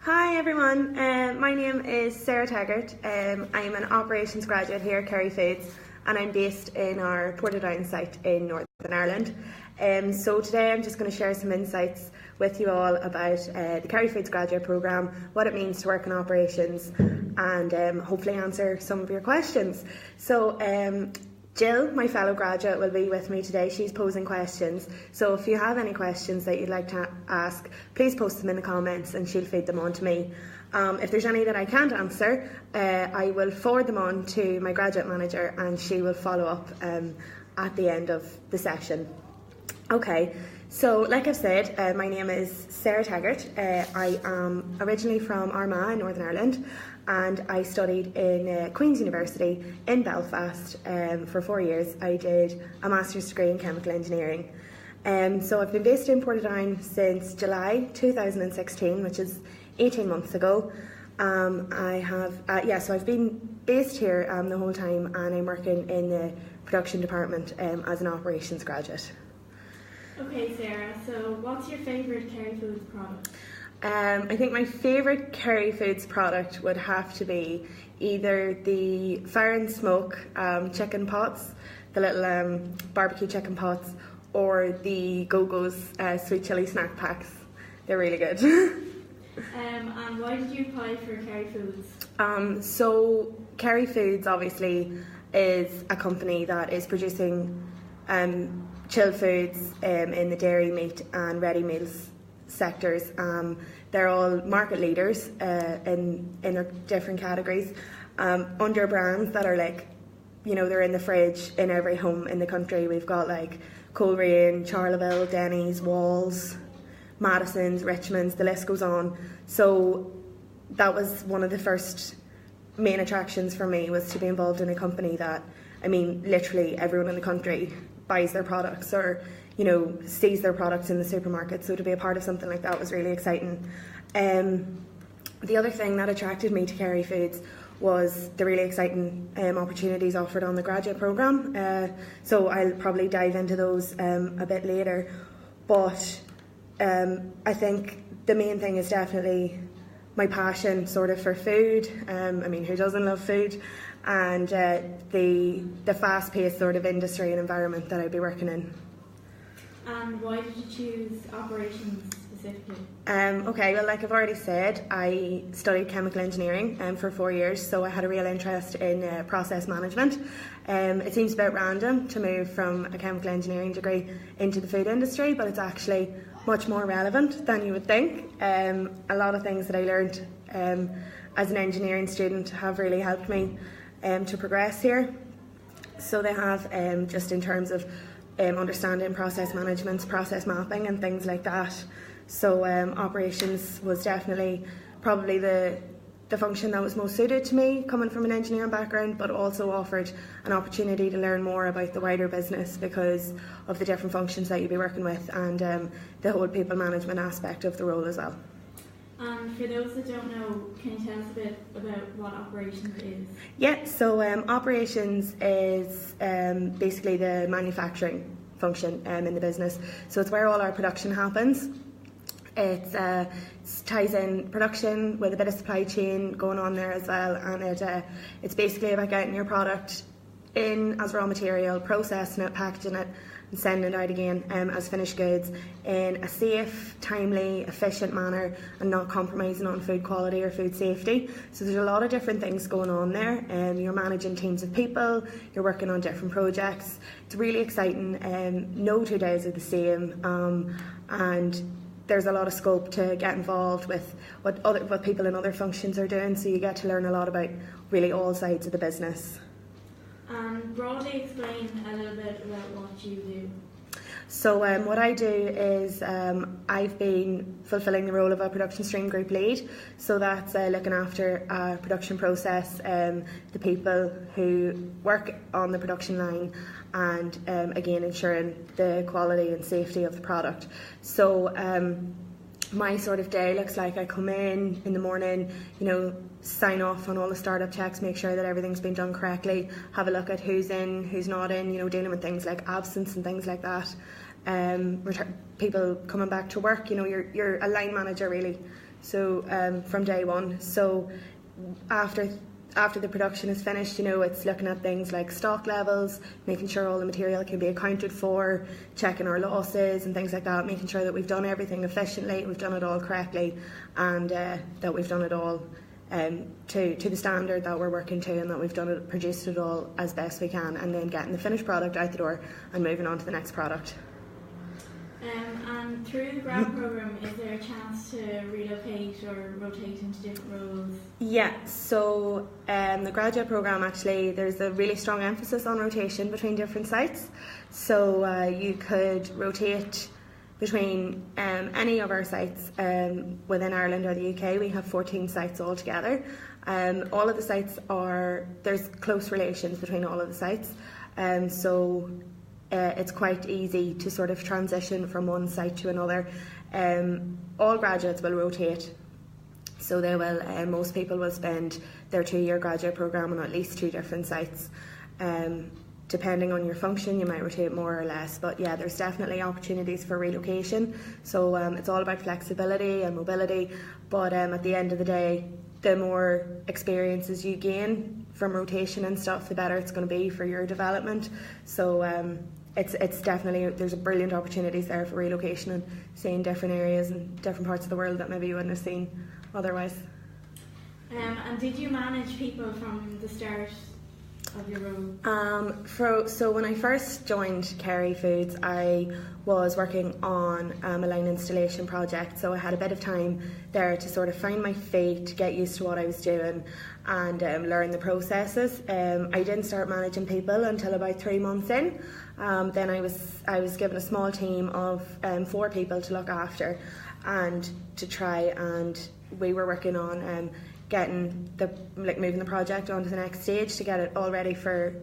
Hi everyone, my name is Sarah Taggart. I'm an operations graduate here at Kerry Foods and I'm based in our Portadown site in Northern Ireland. So today I'm just going to share some insights with you all about the Kerry Foods graduate programme, what it means to work in operations, and hopefully answer some of your questions. So Jill, my fellow graduate, will be with me today. She's posing questions. So if you have any questions that you'd like to ask, please post them in the comments and she'll feed them on to me. If there's any that I can't answer, I will forward them on to my graduate manager and she will follow up at the end of the session. Okay, so like I've said, my name is Sarah Taggart. I am originally from Armagh in Northern Ireland, and I studied in Queen's University in Belfast for 4 years. I did a master's degree in chemical engineering. So I've been based in Portadown since July 2016, which is 18 months ago. So I've been based here the whole time, and I'm working in the production department as an operations graduate. Okay, Sarah, so what's your favourite Kerry Foods product? I think my favourite Kerry Foods product would have to be either the Fire and Smoke chicken pots, the little barbecue chicken pots, or the Go-Go's sweet chilli snack packs. They're really good. And why did you apply for Kerry Foods? So Kerry Foods obviously is a company that is producing chilled foods in the dairy, meat and ready meals sectors. They're all market leaders in their different categories under brands that are like, they're in the fridge in every home in the country. We've got like Coleraine, Charleville, Denny's, Walls, Madison's, Richmond's, the list goes on. So that was one of the first main attractions for me, was to be involved in a company that, literally everyone in the country buys their products or sees their products in the supermarket. So to be a part of something like that was really exciting. The other thing that attracted me to Kerry Foods was the really exciting opportunities offered on the graduate programme. So I'll probably dive into those a bit later. But I think the main thing is definitely my passion sort of for food. Who doesn't love food? And the fast-paced sort of industry and environment that I'd be working in. And why did you choose operations specifically? Okay, well, like I've already said, I studied chemical engineering for 4 years, so I had a real interest in process management. It seems a bit random to move from a chemical engineering degree into the food industry, but it's actually much more relevant than you would think. A lot of things that I learned as an engineering student have really helped me to progress here. So they have, just in terms of understanding process management, process mapping and things like that. So operations was definitely probably the function that was most suited to me, coming from an engineering background, but also offered an opportunity to learn more about the wider business because of the different functions that you'd be working with, and the whole people management aspect of the role as well. And for those that don't know, can you tell us a bit about what operations is? Yeah, so operations is basically the manufacturing function in the business. So it's where all our production happens. It ties in production with a bit of supply chain going on there as well, and it's basically about getting your product in as raw material, processing it, packaging it, and sending it out again as finished goods in a safe, timely, efficient manner, and not compromising on food quality or food safety. So there's a lot of different things going on there. You're managing teams of people, you're working on different projects. It's really exciting. No 2 days are the same, and there's a lot of scope to get involved with what people in other functions are doing, so you get to learn a lot about really all sides of the business. Broadly explain a little bit about what you do. So what I do is I've been fulfilling the role of a production stream group lead. So that's looking after a production process, the people who work on the production line, and again ensuring the quality and safety of the product. So my sort of day looks like I come in the morning, sign off on all the startup checks, make sure that everything's been done correctly, have a look at who's in, who's not in, dealing with things like absence and things like that. People coming back to work, you're a line manager really. so from day one. So after the production is finished, it's looking at things like stock levels, making sure all the material can be accounted for, checking our losses and things like that, making sure that we've done everything efficiently, we've done it all correctly, and that we've done it all to the standard that we're working to, and that we've produced it all as best we can, and then getting the finished product out the door and moving on to the next product. And through the grad programme, is there a chance to relocate or rotate into different roles? Yeah, so the graduate programme, actually, there's a really strong emphasis on rotation between different sites. So you could rotate between any of our sites within Ireland or the UK. We have 14 sites altogether. All of the sites there's close relations between all of the sites. So it's quite easy to sort of transition from one site to another. All graduates will rotate, so they will. Most people will spend their 2-year graduate programme on at least 2 different sites. Depending on your function, you might rotate more or less, but yeah, there's definitely opportunities for relocation. So it's all about flexibility and mobility, but at the end of the day, the more experiences you gain from rotation and stuff, the better it's going to be for your development. So it's definitely, there's brilliant opportunities there for relocation and seeing different areas and different parts of the world that maybe you wouldn't have seen otherwise. And did you manage people from the start of your role? So when I first joined Kerry Foods, I was working on a line installation project, so I had a bit of time there to sort of find my feet, to get used to what I was doing, and learn the processes. I didn't start managing people until about 3 months in. Then I was given a small team of 4 people to look after, and to try, and we were working on moving the project on to the next stage to get it all ready for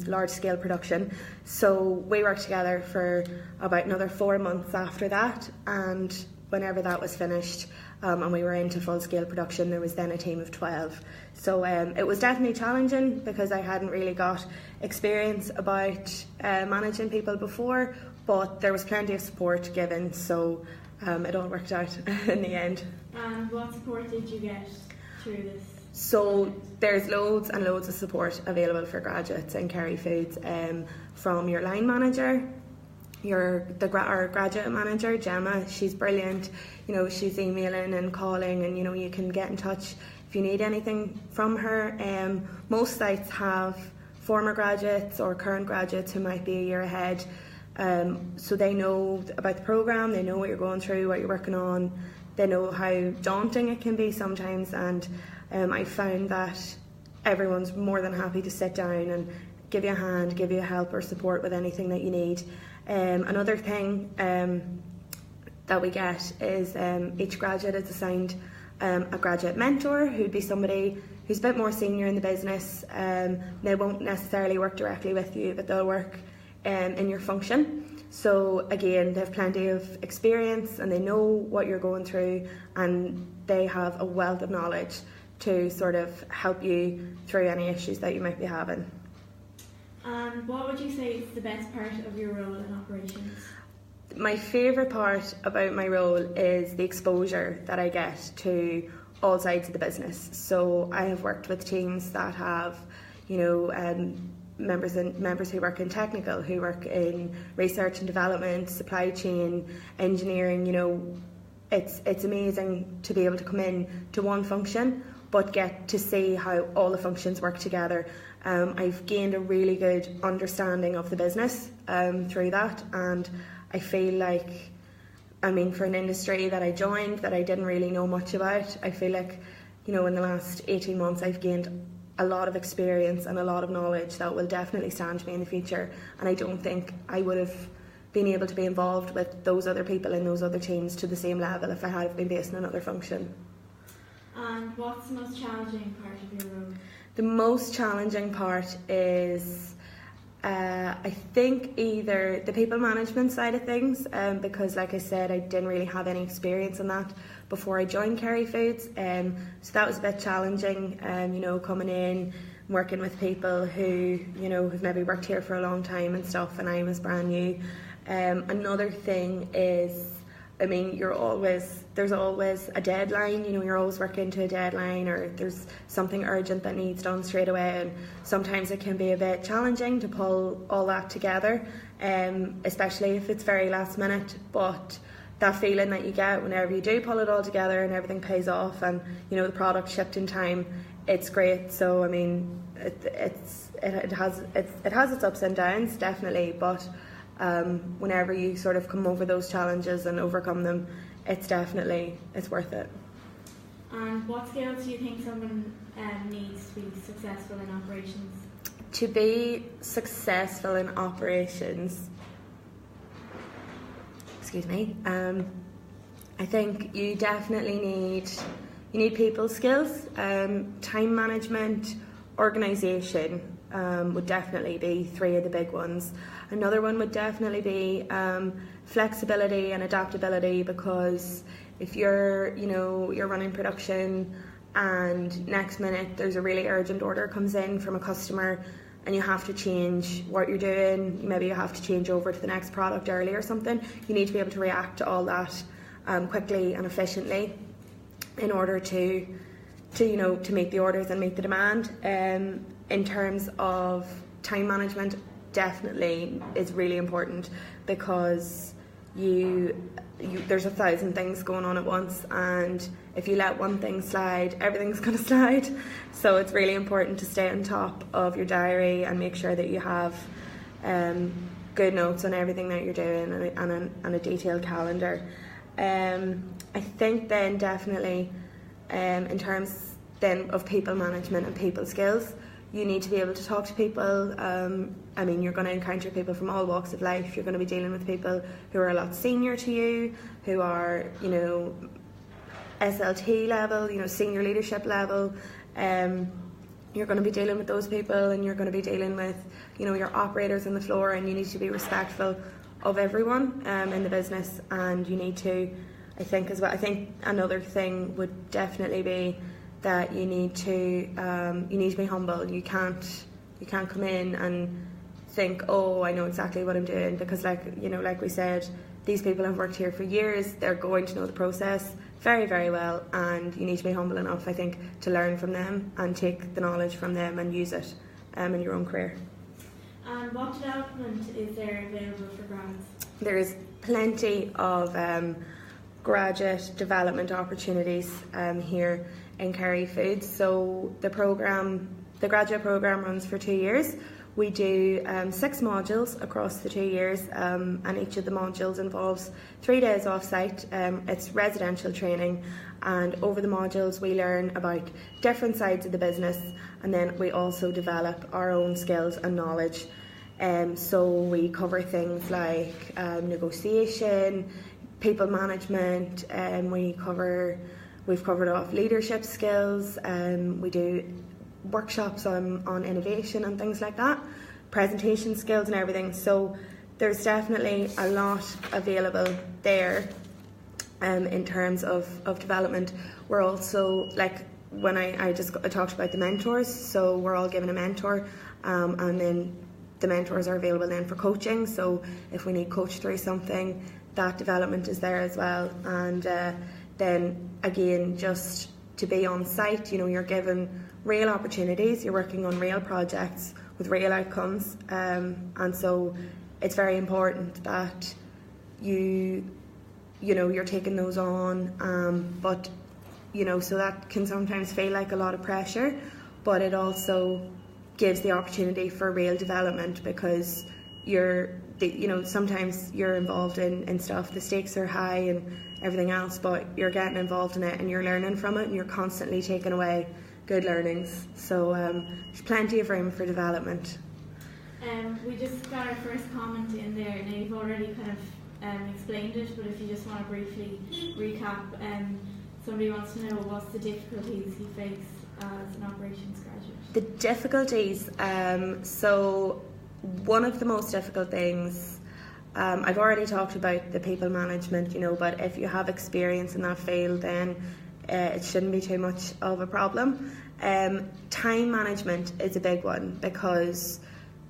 large scale production. So we worked together for about another 4 months after that, and whenever that was finished and we were into full scale production, there was then a team of 12. So it was definitely challenging because I hadn't really got experience about managing people before, but there was plenty of support given, so it all worked out in the end. And what support did you get through this? So there's loads and loads of support available for graduates in Kerry Foods, from your line manager, our graduate manager Gemma. She's brilliant. She's emailing and calling, and you can get in touch if you need anything from her. Most sites have former graduates or current graduates who might be a year ahead, so they know about the programme, they know what you're going through, what you're working on. They know how daunting it can be sometimes, and I found that everyone's more than happy to sit down and give you a hand, give you help or support with anything that you need. Another thing that we get is each graduate is assigned a graduate mentor, who'd be somebody who's a bit more senior in the business. They won't necessarily work directly with you, but they'll work in your function. So again, they have plenty of experience and they know what you're going through, and they have a wealth of knowledge to sort of help you through any issues that you might be having. And what would you say is the best part of your role in operations? My favourite part about my role is the exposure that I get to all sides of the business. So I have worked with teams that have, members who work in technical, who work in research and development, supply chain, engineering. It's amazing to be able to come in to one function but get to see how all the functions work together. I've gained a really good understanding of the business through that, and I feel like, for an industry that I joined that I didn't really know much about, I feel like, in the last 18 months I've gained a lot of experience and a lot of knowledge that will definitely stand me in the future, and I don't think I would have been able to be involved with those other people in those other teams to the same level if I had been based in another function. And what's the most challenging part of your role? The most challenging part is I think either the people management side of things, because like I said, I didn't really have any experience in that before I joined Kerry Foods, so that was a bit challenging, coming in, working with people who, have maybe worked here for a long time and stuff, and I was brand new. Another thing is I mean, there's always a deadline, you know, you're always working to a deadline, or there's something urgent that needs done straight away, and sometimes it can be a bit challenging to pull all that together, especially if it's very last minute. But that feeling that you get whenever you do pull it all together and everything pays off, and you know the product shipped in time, it's great. So I mean, it has its ups and downs, definitely, but whenever you sort of come over those challenges and overcome them, it's worth it. And what skills do you think someone needs to be successful in operations? To be successful in operations, I think you definitely need people skills, time management, organisation would definitely be three of the big ones. Another one would definitely be flexibility and adaptability, because if you're running production and next minute there's a really urgent order comes in from a customer and you have to change what you're doing, maybe you have to change over to the next product early or something, you need to be able to react to all that quickly and efficiently in order to meet the orders and meet the demand. In terms of time management, definitely is really important, because there's 1,000 things going on at once, and if you let one thing slide, everything's going to slide. So it's really important to stay on top of your diary and make sure that you have good notes on everything that you're doing, and a detailed calendar. I think then definitely in terms then of people management and people skills, you need to be able to talk to people. I mean, you're going to encounter people from all walks of life. You're going to be dealing with people who are a lot senior to you, who are, you know, SLT level, you know, senior leadership level. You're going to be dealing with those people, and you're going to be dealing with, you know, your operators on the floor, and you need to be respectful of everyone in the business. And you need to, I think as well, I think another thing would definitely be that you need to be humble. You can't come in and think, oh, I know exactly what I'm doing, because like we said, these people have worked here for years. They're going to know the process very, very well, and you need to be humble enough, I think, to learn from them and take the knowledge from them and use it in your own career. And what development is there available for grads? There is plenty of graduate development opportunities here in Kerry Foods. So the graduate programme runs for 2 years. We do 6 modules across the 2 years, and each of the modules involves 3 days off-site. It's residential training, and over the modules we learn about different sides of the business, and then we also develop our own skills and knowledge. So we cover things like negotiation, people management, we've covered off leadership skills, we do workshops on innovation and things like that, presentation skills and everything. So there's definitely a lot available there in terms of development. We're also, like when I talked about the mentors, so we're all given a mentor, and then the mentors are available then for coaching. So if we need coached through something, that development is there as well. And then again, just to be on site, you know, you're given real opportunities, you're working on real projects with real outcomes, and so it's very important that you're taking those on, but you know, so that can sometimes feel like a lot of pressure, but it also gives the opportunity for real development, because sometimes you're involved in stuff, the stakes are high and everything else, but you're getting involved in it and you're learning from it, and you're constantly taking away good learnings. So there's plenty of room for development. We just got our first comment in there. Now you've already kind of explained it, but if you just want to briefly recap, somebody wants to know what's the difficulties you face as an operations graduate. The difficulties, so one of the most difficult things, I've already talked about the people management, you know, but if you have experience in that field, then it shouldn't be too much of a problem. Time management is a big one, because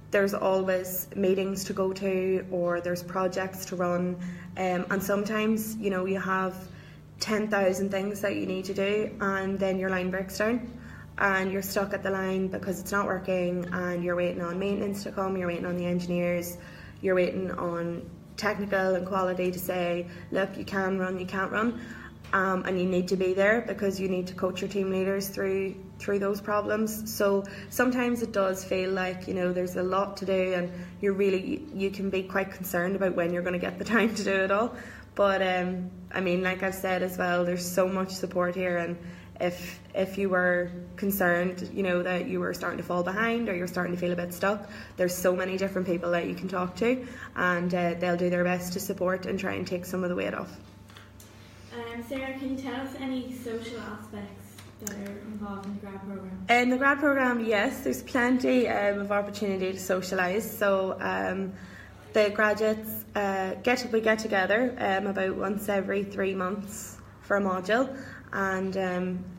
there's always meetings to go to, or there's projects to run, and sometimes, you know, you have 10,000 things that you need to do, and then your line breaks down and you're stuck at the line because it's not working, and you're waiting on maintenance to come, you're waiting on the engineers, you're waiting on technical and quality to say, look, you can run, you can't run, and you need to be there because you need to coach your team leaders through those problems. So sometimes it does feel like, you know, there's a lot to do, and you can be quite concerned about when you're going to get the time to do it all. But I mean, like I've said as well, there's so much support here, and if you were concerned, you know, that you were starting to fall behind or you're starting to feel a bit stuck, there's so many different people that you can talk to, and they'll do their best to support and try and take some of the weight off. Sarah, can you tell us any social aspects that are involved in the grad programme? In the grad programme, yes, there's plenty of opportunity to socialise. So the graduates we get together about once every 3 months for a module, and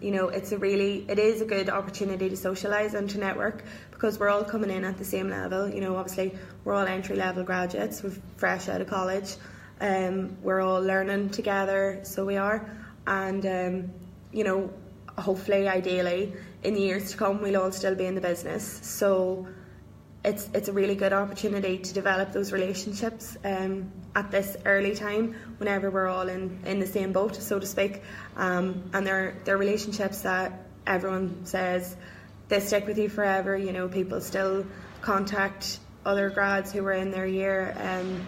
you know, it is a good opportunity to socialise and to network, because we're all coming in at the same level. You know, obviously we're all entry level graduates, we're fresh out of college. We're all learning together, so we are, and you know, hopefully, ideally, in the years to come, we'll all still be in the business. So it's a really good opportunity to develop those relationships at this early time, whenever we're all in the same boat, so to speak, and they're relationships that everyone says they stick with you forever. You know, people still contact other grads who were in their year, and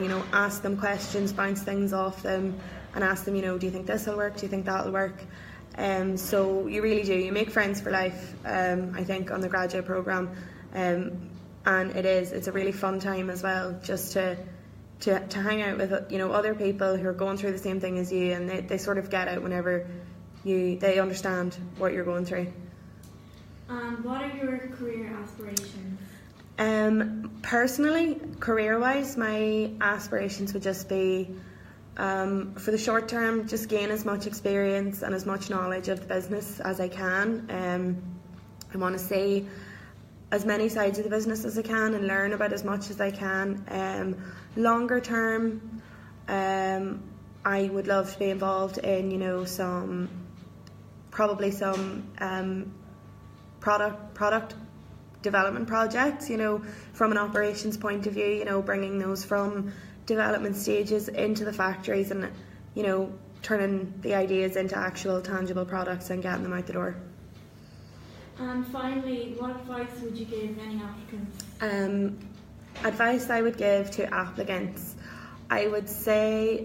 you know, ask them questions, bounce things off them, and ask them, you know, do you think this will work, do you think that'll work? So you really do, you make friends for life, I think, on the graduate programme, and it's a really fun time as well, just to hang out with, you know, other people who are going through the same thing as you, and they sort of get it whenever they understand what you're going through. What are your career aspirations? Personally, career-wise, my aspirations would just be, for the short term, just gain as much experience and as much knowledge of the business as I can. I want to see as many sides of the business as I can and learn about as much as I can. Longer term, I would love to be involved in, you know, some product development projects, you know, from an operations point of view, you know, bringing those from development stages into the factories, and, you know, turning the ideas into actual tangible products and getting them out the door. And finally, what advice would you give any applicants? Advice I would give to applicants, I would say,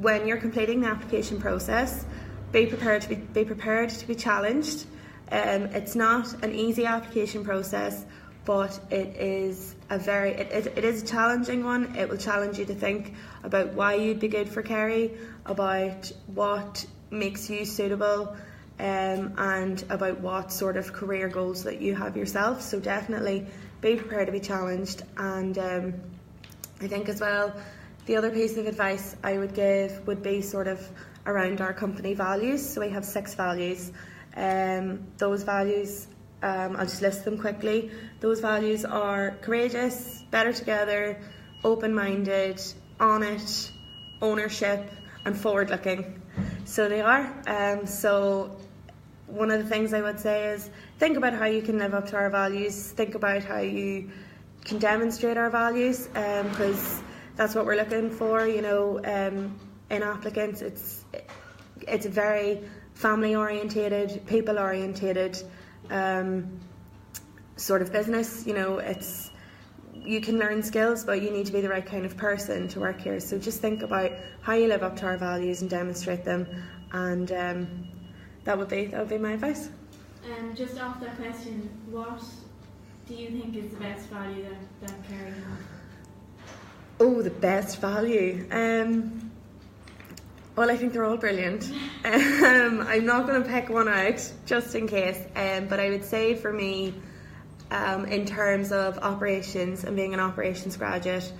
when you're completing the application process, be prepared to be challenged. It's not an easy application process, but it is a challenging one. It will challenge you to think about why you'd be good for Kerry, about what makes you suitable, and about what sort of career goals that you have yourself. So definitely be prepared to be challenged. And I think as well, the other piece of advice I would give would be sort of around our company values. So we have 6 values. Those values, I'll just list them quickly. Those values are courageous, better together, open-minded, on it, ownership, and forward-looking. So they are. So one of the things I would say is think about how you can live up to our values. Think about how you can demonstrate our values, because that's what we're looking for. You know, in applicants, it's a very family orientated, people orientated sort of business. You know, you can learn skills, but you need to be the right kind of person to work here. So just think about how you live up to our values and demonstrate them, and that would be my advice. Just off that question, what do you think is the best value that Kerry has? Oh, the best value. Well, I think they're all brilliant. I'm not going to pick one out just in case, but I would say for me, in terms of operations and being an operations graduate,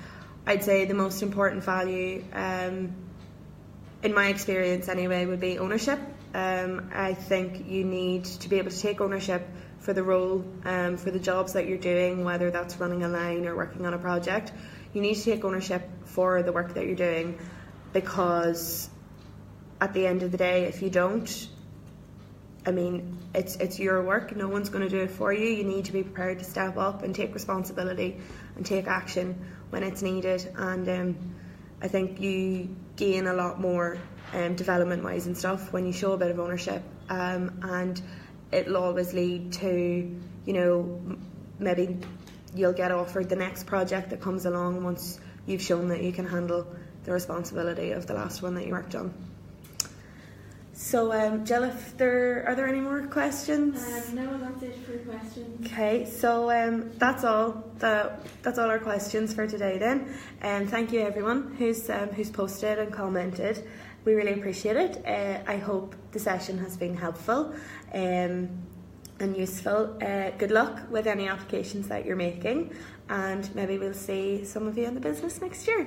I'd say the most important value, in my experience anyway, would be ownership. I think you need to be able to take ownership for the role, for the jobs that you're doing, whether that's running a line or working on a project. You need to take ownership for the work that you're doing, because at the end of the day, if you don't, I mean, it's your work. No one's going to do it for you. You need to be prepared to step up and take responsibility and take action when it's needed. And I think you gain a lot more development-wise and stuff when you show a bit of ownership. And it'll always lead to, you know, maybe you'll get offered the next project that comes along once you've shown that you can handle the responsibility of the last one that you worked on. So, Jill, are there any more questions? No, that's it for questions. Okay, so that's all our questions for today then. Thank you everyone who's posted and commented. We really appreciate it. I hope the session has been helpful and useful. Good luck with any applications that you're making, and maybe we'll see some of you in the business next year.